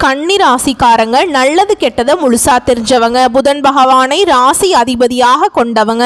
கன்னி ராசிக்காரங்க நல்லது கெட்டதை முழுசா தெரிஞ்சவங்க. புதன் பகவானை ராசி அதிபதியாக கொண்டவங்க.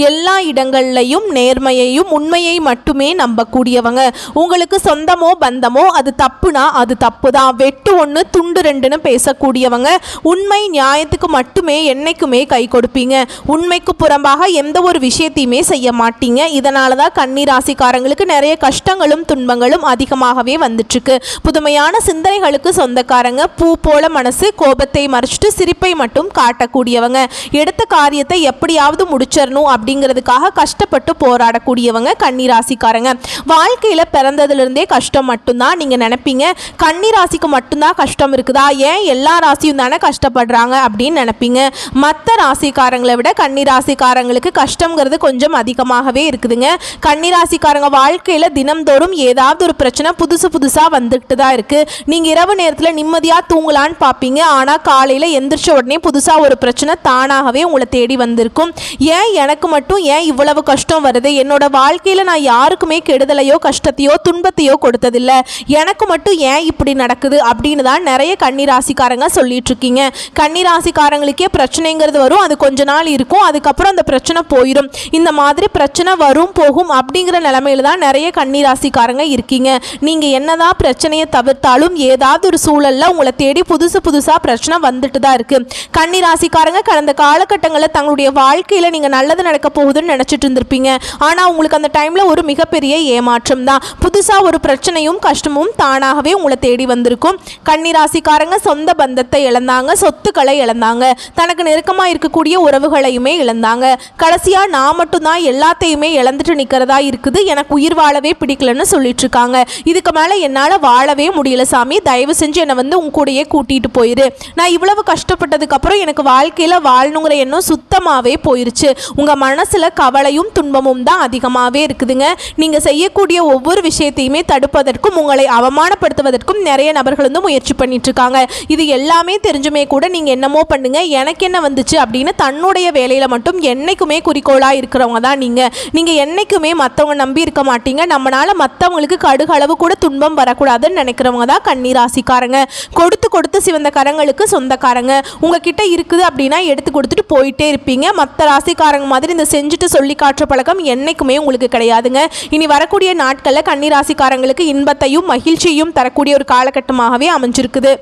எல்லா இடங்கள்லையும் நேர்மையையும் உண்மையை மட்டுமே நம்பக்கூடியவங்க. உங்களுக்கு சொந்தமோ பந்தமோ அது தப்புனா அது தப்பு தான், வெட்டு ஒன்று துண்டு ரெண்டுன்னு பேசக்கூடியவங்க. உண்மை நியாயத்துக்கு மட்டுமே என்னைக்குமே கை கொடுப்பீங்க. உண்மைக்கு புறம்பாக எந்த ஒரு விஷயத்தையுமே செய்ய மாட்டீங்க. இதனால தான் கன்னி ராசிக்காரங்களுக்கு நிறைய கஷ்டங்களும் துன்பங்களும் அதிகமாகவே வந்துட்டு இருக்கு. புதுமையான சிந்தனைகளுக்கு சொந்தக்காரங்க. பூ போல மனசு, கோபத்தை மறைச்சிட்டு சிரிப்பை மட்டும் காட்டக்கூடியவங்க. எடுத்த காரியத்தை எப்படியாவது முடிச்சிடணும் அப்படிங்கிறதுக்காக கஷ்டப்பட்டு போராடக்கூடியவங்க கன்னி ராசிக்காரங்க. வாழ்க்கையில் பிறந்ததுலேருந்தே கஷ்டம் மட்டும்தான் நீங்கள் நினைப்பீங்க. கன்னி ராசிக்கு மட்டும்தான் கஷ்டம் இருக்குதா, ஏன் எல்லா ராசியும் தானே கஷ்டப்படுறாங்க அப்படின்னு நினைப்பீங்க. மற்ற ராசிக்காரங்களை விட கன்னி ராசிக்காரங்களுக்கு கஷ்டங்கிறது கொஞ்சம் அதிகமாகவே இருக்குதுங்க. கன்னி ராசிக்காரங்க வாழ்க்கையில் தினம்தோறும் ஏதாவது ஒரு பிரச்சனை புதுசாக வந்துட்டு தான் இருக்குது. நீங்கள் இரவு நேரத்தில் நிம்மதியாக தூங்கலான்னு பார்ப்பீங்க. ஆனால் காலையில் எந்திரிச்ச உடனே புதுசாக ஒரு பிரச்சனை தானாகவே உங்களை தேடி வந்திருக்கும். ஏன் எனக்கு மட்டும் ஏன் இவ்வளவு கஷ்டம் வருது, என்னோட வாழ்க்கையில் நான் யாருக்குமே கெடுதலையோ கஷ்டத்தையோ துன்பத்தையோ கொடுத்ததில்லை, எனக்கு மட்டும் ஏன் இப்படி நடக்குது அப்படின்னு தான் நிறைய கன்னி ராசிக்காரங்க சொல்லிட்டு இருக்கீங்க. கன்னி ராசிக்காரங்களுக்கே பிரச்சனைங்கிறது வரும், அது கொஞ்ச நாள் இருக்கும், அதுக்கப்புறம் அந்த பிரச்சனை போயிடும். இந்த மாதிரி பிரச்சனை வரும் போகும் அப்படிங்கிற நிலைமையில தான் நிறைய கன்னி ராசிக்காரங்க இருக்கீங்க. நீங்கள் என்னதான் பிரச்சனையை தவிர்த்தாலும் ஏதாவது ஒரு சூழல்ல உங்களை தேடி புதுசாக பிரச்சனை வந்துட்டு தான் இருக்கு. கன்னி ராசிக்காரங்க கடந்த காலகட்டங்களில் தங்களுடைய வாழ்க்கையில் நீங்கள் நல்லது நடக்க போகுதுன்னு நினச்சிட்டு இருந்திருப்பீங்க. ஆனால் உங்களுக்கு அந்த டைமில் ஒரு மிகப்பெரிய ஏமாற்றம் தான். புதுசாக ஒரு பிரச்சனையும் கஷ்டமும் தானாகவே உங்களை தேடி வந்திருக்கும். கன்னி ராசிக்காரங்க சொந்த பந்தத்தை இழந்தாங்க, சொத்துக்களை இழந்தாங்க, தனக்கு நெருக்கமாக இருக்கக்கூடிய உறவுகளையுமே இழந்தாங்க. கடைசியாக நான் மட்டும்தான் எல்லாத்தையுமே இழந்துட்டு நிற்கிறதா இருக்குது, எனக்கு உயிர் வாழவே பிடிக்கலன்னு சொல்லிட்டு இருக்காங்க. இதுக்கு மேலே என்னால் வாழவே முடியல சாமி, தயவு செஞ்சு என்னை வந்து உங்க கூடயே கூட்டிகிட்டு போயிரு. நான் இவ்வளவு கஷ்டப்பட்டதுக்கப்புறம் எனக்கு வாழ்க்கையில் வாழணுங்கிற எண்ணம் சுத்தமாகவே போயிருச்சு. உங்கள் மனசில் கவலையும் துன்பமும் தான் அதிகமாகவே இருக்குதுங்க. நீங்கள் செய்யக்கூடிய ஒவ்வொரு விஷயத்தையுமே தடுப்பதற்கும் உங்களை அவமானப்படுத்துவதற்கும் நிறைய நபர்கள் வந்து முயற்சி பண்ணிட்டு இருக்காங்க. இது எல்லாமே தெரிஞ்சுமே கூட நீங்கள் என்னமோ பண்ணுங்க, எனக்கு என்ன வந்துச்சு அப்படின்னு தன்னுடைய வேலையில் மட்டும் என்னைக்குமே குறிக்கோளாக இருக்கிறவங்க தான் நீங்கள் என்னைக்குமே மற்றவங்க நம்பி இருக்க மாட்டீங்க. நம்மளால் மற்றவங்களுக்கு கடுகளவு கூட துன்பம் வரக்கூடாதுன்னு நினைக்கிறவங்க தான் கன்னி ராசிக்காரங்க. கொடுத்து சிவந்த கரங்களுக்கு சொந்தக்காரங்க. உங்ககிட்ட இருக்குது அப்படின்னா எடுத்து கொடுத்துட்டு போயிட்டே இருப்பீங்க. மற்ற ராசிக்காரங்க மாதிரி இந்த செஞ்சுட்டு சொல்லி காட்டுற பழக்கம் என்னைக்குமே உங்களுக்கு கிடையாதுங்க. இனி வரக்கூடிய நாட்களில் கன்னி ராசிக்காரங்களுக்கு இன்பத்தையும் மகிழ்ச்சியையும் தரக்கூடிய ஒரு காலகட்டமாகவே அமைஞ்சிருக்குது.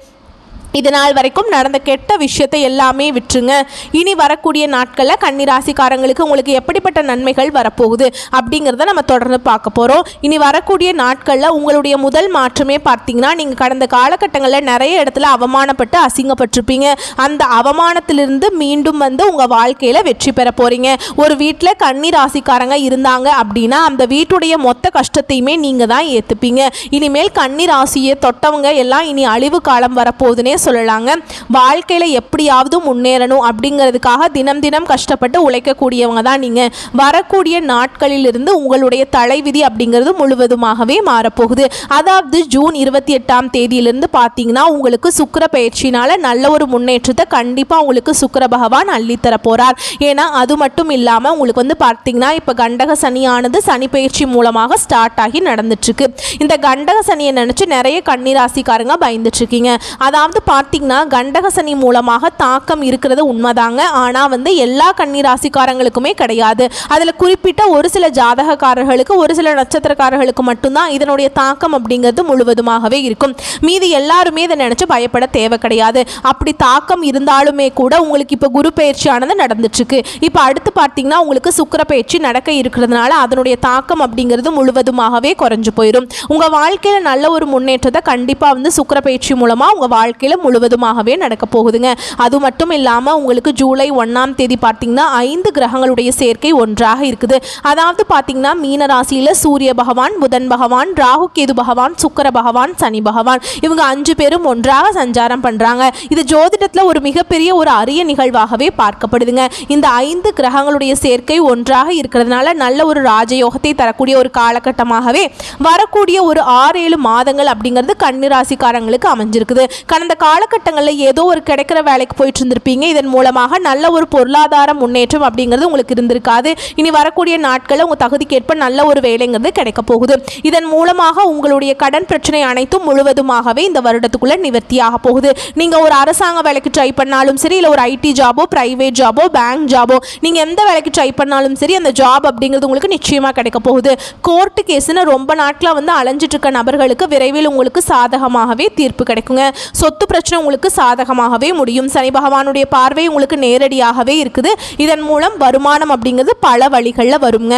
இது நாள் வரைக்கும் நடந்த கெட்ட விஷயத்தை எல்லாமே விட்டுருங்க. இனி வரக்கூடிய நாட்களில் கன்னி ராசிக்காரங்களுக்கு உங்களுக்கு எப்படிப்பட்ட நன்மைகள் வரப்போகுது அப்படிங்கிறத நம்ம தொடர்ந்து பார்க்க போகிறோம். இனி வரக்கூடிய நாட்களில் உங்களுடைய முதல் மாற்றமே பார்த்தீங்கன்னா, நீங்கள் கடந்த காலகட்டங்களில் நிறைய இடத்துல அவமானப்பட்டு அசிங்கப்பட்டிருப்பீங்க. அந்த அவமானத்திலிருந்து மீண்டும் வந்து உங்கள் வாழ்க்கையில் வெற்றி பெற போகிறீங்க. ஒரு வீட்டில் கன்னி ராசிக்காரங்க இருந்தாங்க அப்படின்னா அந்த வீட்டுடைய மொத்த கஷ்டத்தையுமே நீங்கள் தான் ஏற்றுப்பீங்க. இனிமேல் கன்னி ராசியை தொட்டவங்க எல்லாம் இனி அழிவு காலம் வரப்போகுதுன்னே சொல்லலாங்க. வாழ்க்கையில எப்படியாவது முன்னேறணும் அப்படிங்கிறதுக்காக தினம் தினம் கஷ்டப்பட்டு உழைக்கக்கூடியவங்க தான் நீங்க. வரக்கூடிய நாட்களில் இருந்து உங்களுடைய தலைவிதி அப்படிங்கிறது முழுவதுமாகவே மாறப்போகுது. அதாவது ஜூன் 28ஆம் தேதியிலிருந்து பார்த்தீங்கன்னா உங்களுக்கு சுக்கிர பயிற்சினால நல்ல ஒரு முன்னேற்றத்தை கண்டிப்பா உங்களுக்கு சுக்கிர பகவான் அள்ளித்தர போறார். ஏன்னா அது மட்டும் இல்லாம உங்களுக்கு வந்து பார்த்தீங்கன்னா இப்ப கண்டக சனியானது சனி பயிற்சி மூலமாக ஸ்டார்ட் ஆகி நடந்துட்டு இருக்கு. இந்த கண்டக சனியை நினைச்சு நிறைய கன்னி ராசிக்காரங்க பயந்துட்டு இருக்கீங்க. அதாவது பார்த்தீங்கன்னா கண்டக சனி மூலமாக தாக்கம் இருக்கிறது உண்மைதாங்க. ஆனால் வந்து எல்லா கன்னி ராசிக்காரங்களுக்குமே கிடையாது. அதில் குறிப்பிட்ட ஒரு சில ஜாதகக்காரர்களுக்கு ஒரு சில நட்சத்திரக்காரர்களுக்கு மட்டும்தான் இதனுடைய தாக்கம் அப்படிங்கிறது முழுவதுமாகவே இருக்கும். மீதி எல்லாருமே இதை நினைச்சு பயப்பட தேவை கிடையாது. அப்படி தாக்கம் இருந்தாலுமே கூட உங்களுக்கு இப்போ குரு பயிற்சியானது நடந்துட்டு இருக்கு. இப்போ அடுத்து பார்த்தீங்கன்னா உங்களுக்கு சுக்கிர பயிற்சி நடக்க இருக்கிறதுனால அதனுடைய தாக்கம் அப்படிங்கிறது முழுவதுமாகவே குறைஞ்சு போயிடும். உங்கள் வாழ்க்கையில் நல்ல ஒரு முன்னேற்றத்தை கண்டிப்பாக வந்து சுக்கிர பயிற்சி மூலமாக உங்கள் வாழ்க்கையில் முழுவதுமாகவே நடக்க போகுதுங்க. அது மட்டும் இல்லாமல் உங்களுக்கு ஜூலை 1ஆம் தேதி பார்த்தீங்கன்னா 5 கிரகங்களுடைய சேர்க்கை ஒன்றாக இருக்குது. அதாவது பார்த்தீங்கன்னா மீன ராசியில் சூரிய பகவான், புதன் பகவான், ராகு கேது பகவான், சுக்கிர பகவான், சனி பகவான் இவங்க 5 பேரும் ஒன்றாக சஞ்சாரம் பண்றாங்க. இது ஜோதிடத்தில் ஒரு மிகப்பெரிய ஒரு அரிய நிகழ்வாகவே பார்க்கப்படுதுங்க. இந்த 5 கிரகங்களுடைய சேர்க்கை ஒன்றாக இருக்கிறதுனால நல்ல ஒரு ராஜயோகத்தை தரக்கூடிய ஒரு காலகட்டமாகவே வரக்கூடிய ஒரு 6-7 மாதங்கள் அப்படிங்கிறது கன்னி ராசிக்காரங்களுக்கு அமைஞ்சிருக்குது. கடந்த காலகட்டங்களில் ஏதோ ஒரு கிடைக்கிற வேலைக்கு போயிட்டு இருந்திருப்பீங்க. இதன் மூலமாக நல்ல ஒரு பொருளாதார முன்னேற்றம் அப்படிங்கிறது உங்களுக்கு இருந்திருக்காது. இனி வரக்கூடிய நாட்களில் உங்கள் தகுதிக்கேற்ப நல்ல ஒரு வேலைங்கிறது கிடைக்க போகுது. இதன் மூலமாக உங்களுடைய கடன் பிரச்சனை அனைத்தும் முழுவதுமாகவே இந்த வருடத்துக்குள்ள நிவர்த்தியாக போகுது. நீங்கள் ஒரு அரசாங்க வேலைக்கு ட்ரை பண்ணாலும் சரி, இல்லை ஒரு ஐடி ஜாபோ, பிரைவேட் ஜாபோ, பேங்க் ஜாபோ, நீங்கள் எந்த வேலைக்கு ட்ரை பண்ணாலும் சரி, அந்த ஜாப் அப்படிங்கிறது உங்களுக்கு நிச்சயமாக கிடைக்க போகுது. கோர்ட்டு கேஸ்ன்னு ரொம்ப நாட்களாக வந்து அலைஞ்சிட்டு இருக்க நபர்களுக்கு விரைவில் உங்களுக்கு சாதகமாகவே தீர்ப்பு கிடைக்குங்க. சொத்து பிரச்சனை உங்களுக்கு சாதகமாகவே முடியும். சனி பகவானுடைய பார்வை உங்களுக்கு நேரடியாகவே இருக்குது. இதன் மூலம் வருமானம் அப்படிங்கிறது பல வழிகளில் வருங்க.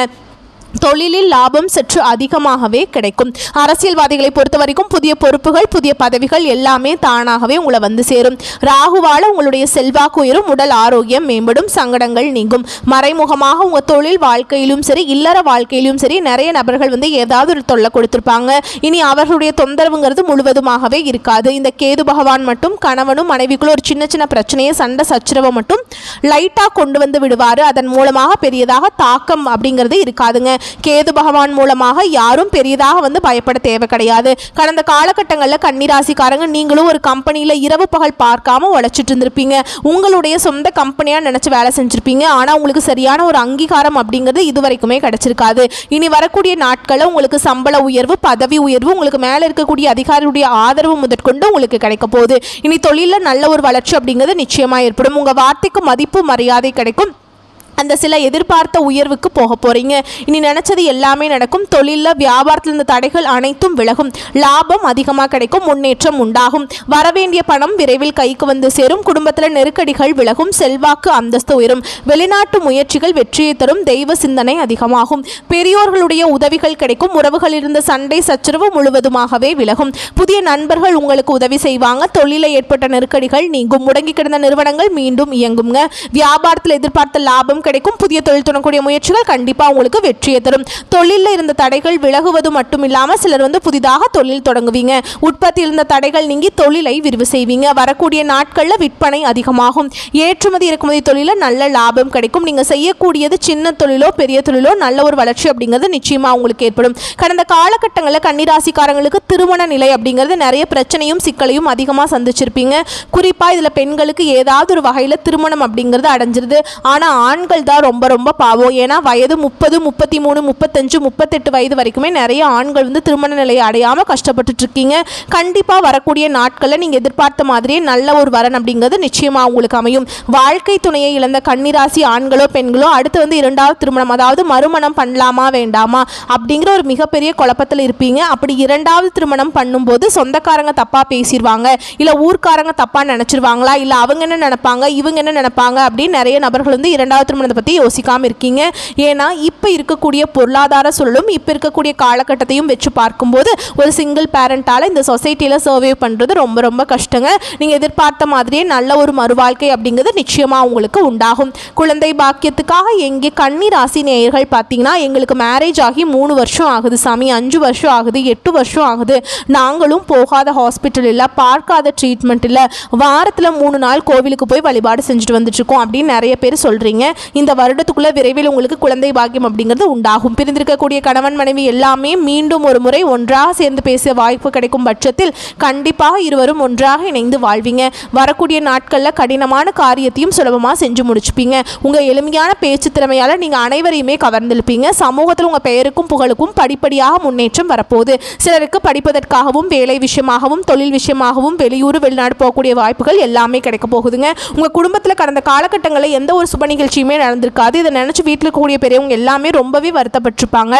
தொழிலில் லாபம் சற்று அதிகமாகவே கிடைக்கும். அரசியல்வாதிகளை பொறுத்த வரைக்கும் புதிய பொறுப்புகள், புதிய பதவிகள் எல்லாமே தானாகவே உங்களை வந்து சேரும். ராகுவால உங்களுடைய செல்வாக்கு உயரும், உடல் ஆரோக்கியம் மேம்படும், சங்கடங்கள் நீங்கும். மறைமுகமாக உங்கள் தொழில் வாழ்க்கையிலும் சரி, இல்லற வாழ்க்கையிலும் சரி, நிறைய நபர்கள் வந்து ஏதாவது ஒரு தொல்லை கொடுத்துருப்பாங்க. இனி அவர்களுடைய தொந்தரவுங்கிறது முழுவதுமாகவே இருக்காது. இந்த கேது பகவான் மட்டும் கணவனும் மனைவிக்குள்ள ஒரு சின்ன சின்ன பிரச்சனையை, சண்டை சச்சரவை மட்டும் லைட்டாக கொண்டு வந்து விடுவார். அதன் மூலமாக பெரியதாக தாக்கம் அப்படிங்கிறது இருக்காதுங்க. கேது பகவான் மூலமாக யாரும் பெரியதாக வந்து பயப்பட தேவை கிடையாது. கடந்த காலகட்டங்களில் கன்னிராசிக்காரங்க நீங்களும் ஒரு கம்பெனியில் இரவு பகல் பார்க்காம உழைச்சிட்டு இருந்திருப்பீங்க. உங்களுடைய சொந்த கம்பெனியாக நினச்சி வேலை செஞ்சுருப்பீங்க. ஆனால் உங்களுக்கு சரியான ஒரு அங்கீகாரம் அப்படிங்கிறது இதுவரைக்குமே கிடைச்சிருக்காது. இனி வரக்கூடிய நாட்களில் உங்களுக்கு சம்பள உயர்வு, பதவி உயர்வு, உங்களுக்கு மேலே இருக்கக்கூடிய அதிகாரியுடைய ஆதரவு முதற்கொண்டு உங்களுக்கு கிடைக்க போகுது. இனி தொழிலில் நல்ல ஒரு வளர்ச்சி அப்படிங்கிறது நிச்சயமாக ஏற்படும். உங்கள் வார்த்தைக்கு மதிப்பு மரியாதை கிடைக்கும். அந்த சில எதிர்பார்த்த உயர்வுக்கு போக போகிறீங்க. இனி நினச்சது எல்லாமே நடக்கும். தொழிலில் வியாபாரத்தில் இருந்த தடைகள் அனைத்தும் விலகும். லாபம் அதிகமாக கிடைக்கும். முன்னேற்றம் உண்டாகும். வரவேண்டிய பணம் விரைவில் கைக்கு வந்து சேரும். குடும்பத்தில் நெருக்கடிகள் விலகும். செல்வாக்கு அந்தஸ்து உயரும். வெளிநாட்டு முயற்சிகள் வெற்றியை தரும். தெய்வ சிந்தனை அதிகமாகும். பெரியோர்களுடைய உதவிகள் கிடைக்கும். உறவுகளில் இருந்த சண்டை சச்சரவு முழுவதுமாகவே விலகும். புதிய நண்பர்கள் உங்களுக்கு உதவி செய்வாங்க. தொழிலில் ஏற்பட்ட நெருக்கடிகள் நீங்கும். முடங்கி கிடந்த நிறுவனங்கள் மீண்டும் இயங்குங்க. வியாபாரத்தில் எதிர்பார்த்த லாபம் கிடைக்கும். புதிய தொழில் தொடங்கக்கூடிய முயற்சிகள் கண்டிப்பாக உங்களுக்கு வெற்றியை தரும். தொழிலில் இருந்த தடைகள் விலகுவது மட்டும் இல்லாமல் சிலர் வந்து புதிதாக தொழில் தொடங்குவீங்க. உற்பத்தியில் இருந்த தடைகள் நீங்கி தொழிலை விரிவு செய்வீங்க. வரக்கூடிய நாட்களில் விற்பனை அதிகமாகும். ஏற்றுமதி இறக்குமதி தொழிலில் நல்ல லாபம் கிடைக்கும். நீங்கள் செய்யக்கூடியது சின்ன தொழிலோ பெரிய தொழிலோ நல்ல ஒரு வளர்ச்சி அப்படிங்கிறது நிச்சயமாக உங்களுக்கு ஏற்படும். கடந்த காலகட்டங்களில் கன்னிராசிக்காரங்களுக்கு திருமண நிலை அப்படிங்கிறது நிறைய பிரச்சனையும் சிக்கலையும் அதிகமாக சந்திச்சிருப்பீங்க. குறிப்பாக இதில் பெண்களுக்கு ஏதாவது ஒரு வகையில் திருமணம் அப்படிங்கிறது அடைஞ்சிருது. ஆனால் ஆண்கள் தான் ரொம்ப ரொம்ப பாவம். ஏன்னா வயது 30, 33, 35, 38 வயது வரைக்குமே நிறைய ஆண்கள் வந்து திருமண நிலையை அடையாமல் கஷ்டப்பட்டுட்டு இருக்கீங்க. கண்டிப்பாக வரக்கூடிய நாட்களில் நீங்கள் எதிர்பார்த்த மாதிரியே நல்ல ஒரு வரன் அப்படிங்கிறது நிச்சயமாக உங்களுக்கு அமையும். வாழ்க்கை துணையை இழந்த கன்னிராசி ஆண்களோ பெண்களோ அடுத்து வந்து இரண்டாவது திருமணம், அதாவது மறுமணம் பண்ணலாமா வேண்டாமா அப்படிங்கிற ஒரு மிகப்பெரிய குழப்பத்தில் இருப்பீங்க. அப்படி இரண்டாவது திருமணம் பண்ணும்போது சொந்தக்காரங்க தப்பாக பேசிடுவாங்க, இல்லை ஊர்க்காரங்க தப்பாக நினச்சிருவாங்களா, இல்லை அவங்க என்ன நினைப்பாங்க, இவங்க என்ன நினைப்பாங்க அப்படின்னு நிறைய நபர்கள் வந்து இரண்டாவது திருமணத்தை பற்றி யோசிக்காமல் இருக்கீங்க. ஏன்னா இப்போ இருக்கக்கூடிய பொருளாதார சூழலும் இப்போ இருக்கக்கூடிய காலகட்டத்தையும் வச்சு பார்க்கும்போது ஒரு சிங்கிள் பேரண்டால் இந்த சொசைட்டியில் சர்வே பண்ணுறது ரொம்ப ரொம்ப கஷ்டங்க. நீங்கள் எதிர்பார்த்த மாதிரியே நல்ல ஒரு மறுவாழ்க்கை அப்படிங்கிறது நிச்சயமாக உங்களுக்கு உண்டாகும். குழந்தை பாக்கியத்துக்காக எங்கே கன்னி ராசி நேயர்கள் பார்த்தீங்கன்னா, எங்களுக்கு மேரேஜ் ஆகி 3 வருஷம் ஆகுது சாமி, 5 வருஷம் ஆகுது, 8 வருஷம் ஆகுது, நாங்களும் போகாத ஹாஸ்பிட்டல் இல்லை, பார்க்காத ட்ரீட்மெண்ட் இல்லை, வாரத்தில் 3 நாள் கோவிலுக்கு போய் வழிபாடு செஞ்சுட்டு வந்துட்டுருக்கோம் அப்படின்னு நிறைய பேர் சொல்கிறீங்க. இந்த வருடத்துக்குள்ள விரைவில் உங்களுக்கு குழந்தை பாக்கியம் அப்படிங்கிறது உண்டாகும். பிரிந்திருக்கக்கூடிய கணவன் மனைவி எல்லாமே மீண்டும் ஒரு முறை ஒன்றாக சேர்ந்து பேச வாய்ப்பு கிடைக்கும் பட்சத்தில் கண்டிப்பாக இருவரும் ஒன்றாக இணைந்து வாழ்வீங்க. வரக்கூடிய நாட்களில் கடினமான காரியத்தையும் சுலபமாக செஞ்சு முடிச்சுப்பீங்க. உங்கள் எளிமையான பேச்சு திறமையால் நீங்கள் அனைவரையுமே கவர்ந்திருப்பீங்க. சமூகத்தில் உங்கள் பெயருக்கும் புகழுக்கும் படிப்படியாக முன்னேற்றம் வரப்போகுது. சிலருக்கு படிப்பதற்காகவும் வேலை விஷயமாகவும் தொழில் விஷயமாகவும் வெளியூர் வெளிநாடு போகக்கூடிய வாய்ப்புகள் எல்லாமே கிடைக்க போகுதுங்க. உங்கள் குடும்பத்தில் கடந்த காலகட்டங்களில் எந்த ஒரு சுப நிகழ்ச்சியுமே நடந்திருக்காது. இதை நினச்சி வீட்டில் இருக்கக்கூடிய பெரியவங்க எல்லாமே ரொம்பவே வருத்தப்பட்டிருப்பாங்க.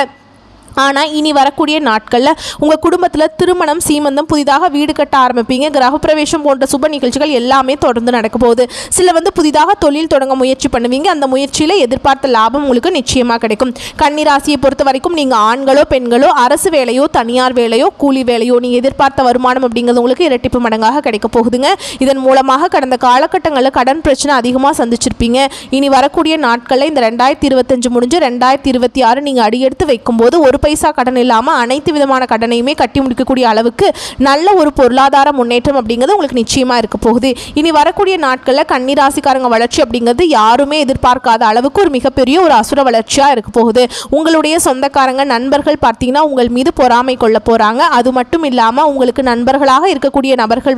ஆனால் இனி வரக்கூடிய நாட்களில் உங்கள் குடும்பத்தில் திருமணம், சீமந்தம், புதிதாக வீடு கட்ட ஆரம்பிப்பீங்க. கிரகப்பிரவேசம் போன்ற சுப நிகழ்ச்சிகள் எல்லாமே தொடர்ந்து நடக்க போகுது. சில வந்து புதிதாக தொழில் தொடங்க முயற்சி பண்ணுவீங்க. அந்த முயற்சியில் எதிர்பார்த்த லாபம் உங்களுக்கு நிச்சயமாக கிடைக்கும். கன்னிராசியை பொறுத்த வரைக்கும் நீங்கள் ஆண்களோ பெண்களோ அரசு வேலையோ தனியார் வேலையோ கூலி வேலையோ நீங்கள் எதிர்பார்த்த வருமானம் அப்படிங்கிறது உங்களுக்கு இரட்டிப்பு மடங்காக கிடைக்க போகுதுங்க. இதன் மூலமாக கடந்த காலகட்டங்களில் கடன் பிரச்சனை அதிகமாக சந்திச்சிருப்பீங்க. இனி வரக்கூடிய நாட்களில் இந்த 2025 முடிஞ்சு 2026 நீங்கள் அடியெடுத்து வைக்கும்போது ஒரு பைசா கடன் இல்லாமல் அனைத்து விதமான கடனையுமே கட்டி முடிக்கக்கூடிய அளவுக்கு நல்ல ஒரு பொருளாதார முன்னேற்றம் அப்படிங்கிறது உங்களுக்கு நிச்சயமாக இருக்க போகுது. இனி வரக்கூடிய நாட்களில் கன்னி ராசிக்காரங்க வளர்ச்சி அப்படிங்கிறது யாருமே எதிர்பார்க்காத அளவுக்கு ஒரு மிகப்பெரிய ஒரு அசுர வளர்ச்சியாக இருக்க போகுது. உங்களுடைய சொந்தக்காரங்க நண்பர்கள் பார்த்தீங்கன்னா உங்கள் மீது பொறாமை கொள்ள போகிறாங்க. அது மட்டும் இல்லாமல் உங்களுக்கு நண்பர்களாக இருக்கக்கூடிய நபர்கள்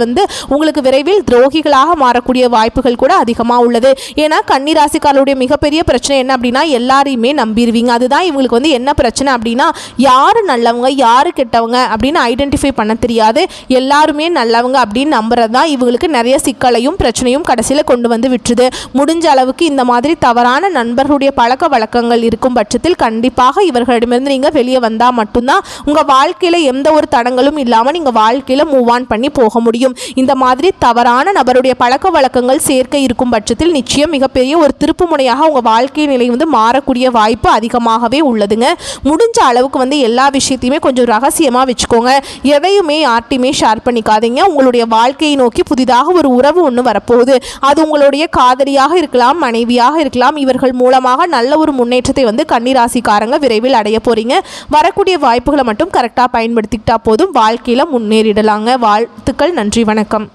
உங்களுக்கு விரைவில் துரோகிகளாக மாறக்கூடிய வாய்ப்புகள் கூட அதிகமாக உள்ளது. ஏன்னா கன்னி ராசிக்காரருடைய மிகப்பெரிய பிரச்சனை என்ன அப்படின்னா எல்லாரையுமே நம்பிடுவீங்க. அதுதான் இவங்களுக்கு என்ன பிரச்சனை அப்படின்னா யாரு நல்லவங்க யாரு கெட்டவங்க அப்படின்னு ஐடென்டிஃபை பண்ண தெரியாது. எல்லாருமே நல்லவங்க அப்படின்னு நம்புறது தான் இவங்களுக்கு நிறைய சிக்கலையும் பிரச்சனையும் கடைசியில் கொண்டு வந்து விட்டுருது. முடிஞ்ச அளவுக்கு இந்த மாதிரி தவறான நண்பர்களுடைய பழக்க வழக்கங்கள் இருக்கும் பட்சத்தில் கண்டிப்பாக இவர்களிடமிருந்து நீங்கள் வெளியே வந்தால் மட்டும்தான் உங்கள் வாழ்க்கையில் எந்த ஒரு தடங்களும் இல்லாமல் நீங்கள் வாழ்க்கையில் மூவ் ஆன் பண்ணி போக முடியும். இந்த மாதிரி தவறான நபருடைய பழக்க வழக்கங்கள் சேர்க்கை இருக்கும் பட்சத்தில் நிச்சயம் மிகப்பெரிய ஒரு திருப்பு முனையாக உங்கள் வாழ்க்கை நிலை மாறக்கூடிய வாய்ப்பு அதிகமாகவே உள்ளதுங்க. முடிஞ்ச அளவுக்கு எல்லா விஷயத்தையுமே கொஞ்சம் ரகசியமாக வச்சுக்கோங்க. எதையுமே யார்ட்டையுமே ஷேர் பண்ணிக்காதீங்க. உங்களுடைய வாழ்க்கையை நோக்கி புதிதாக ஒரு உறவு ஒன்று வரப்போகுது. அது உங்களுடைய காதலியாக இருக்கலாம், மனைவியாக இருக்கலாம். இவர்கள் மூலமாக நல்ல ஒரு முன்னேற்றத்தை கன்னிராசிக்காரங்க விரைவில் அடைய போறீங்க. வரக்கூடிய வாய்ப்புகளை மட்டும் கரெக்டாக பயன்படுத்திக்கிட்டா போதும், வாழ்க்கையில் முன்னேறிடலாங்க. வாழ்த்துக்கள். நன்றி, வணக்கம்.